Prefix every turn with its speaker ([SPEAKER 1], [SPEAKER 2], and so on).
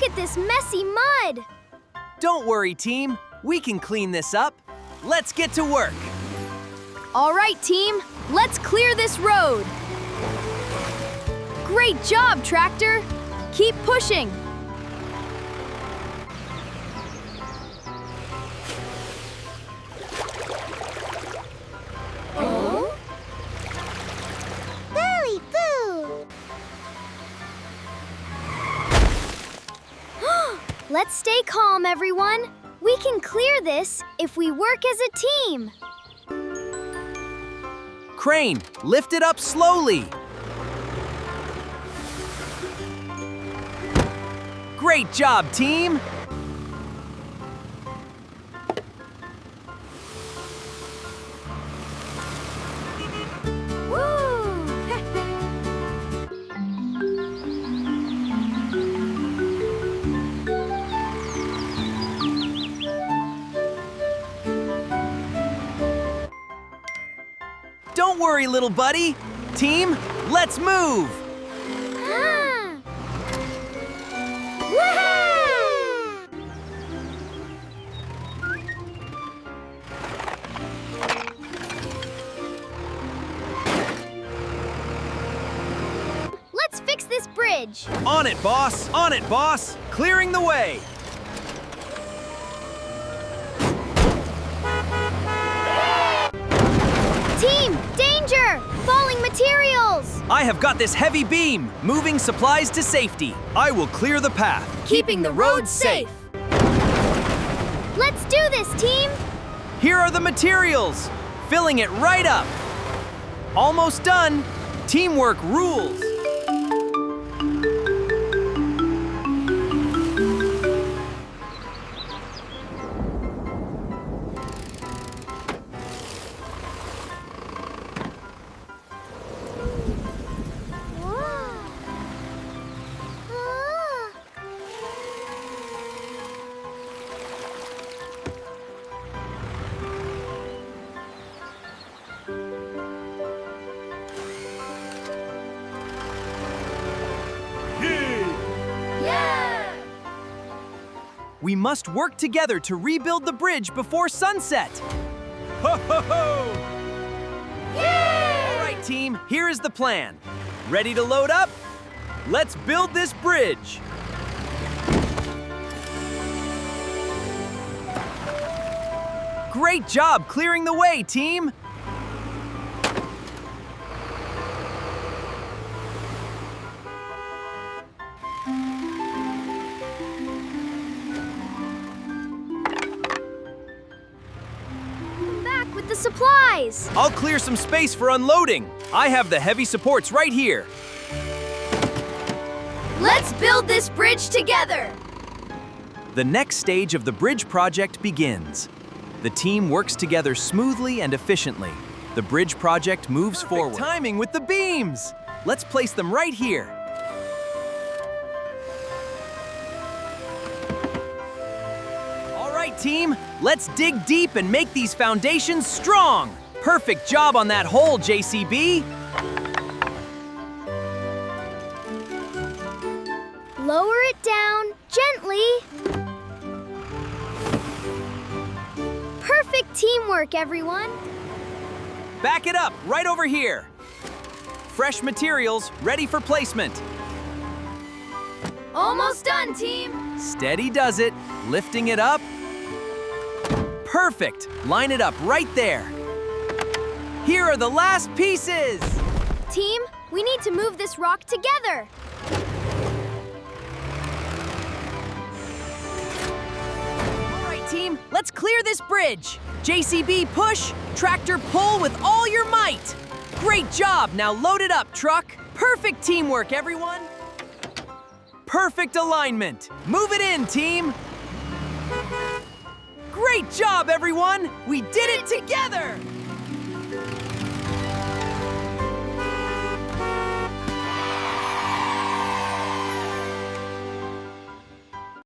[SPEAKER 1] Look at this messy mud!
[SPEAKER 2] Don't worry, team. We can clean this up. Let's get to work.
[SPEAKER 1] All right, team. Let's clear this road. Great job, tractor. Keep pushing.
[SPEAKER 3] Oh? Booey boo!
[SPEAKER 1] Let's stay calm, everyone. We can clear this if we work as a team.
[SPEAKER 2] Crane, lift it up slowly. Great job, team. Don't worry, little buddy. Team, let's move.
[SPEAKER 1] Let's fix this bridge.
[SPEAKER 2] On it, boss. On it, boss. Clearing the way.
[SPEAKER 1] Team, danger! Falling materials!
[SPEAKER 2] I have got this heavy beam, moving supplies to safety. I will clear the path,
[SPEAKER 1] Keeping the road safe. Let's do this, team!
[SPEAKER 2] Here are the materials, filling it right up. Almost done. Teamwork rules. We must work together to rebuild the bridge before sunset. Ho, ho, ho! Yay! All right, team, here is the plan. Ready to load up? Let's build this bridge. Great job clearing the way, team.
[SPEAKER 1] The supplies!
[SPEAKER 2] I'll clear some space for unloading. I have the heavy supports right here.
[SPEAKER 1] Let's build this bridge together!
[SPEAKER 2] The next stage of the bridge project begins. The team works together smoothly and efficiently. The bridge project moves forward. Perfect timing with the beams! Let's place them right here. All right, team, let's dig deep and make these foundations strong. Perfect job on that hole, JCB.
[SPEAKER 1] Lower it down gently. Perfect teamwork, everyone.
[SPEAKER 2] Back it up, right over here. Fresh materials ready for placement.
[SPEAKER 1] Almost done, team.
[SPEAKER 2] Steady does it, lifting it up. Perfect, line it up right there. Here are the last pieces.
[SPEAKER 1] Team, we need to move this rock together.
[SPEAKER 2] All right, team, let's clear this bridge. JCB push, tractor pull with all your might. Great job, now load it up, truck. Perfect teamwork, everyone. Perfect alignment. Move it in, team. Great job, everyone. We did it together.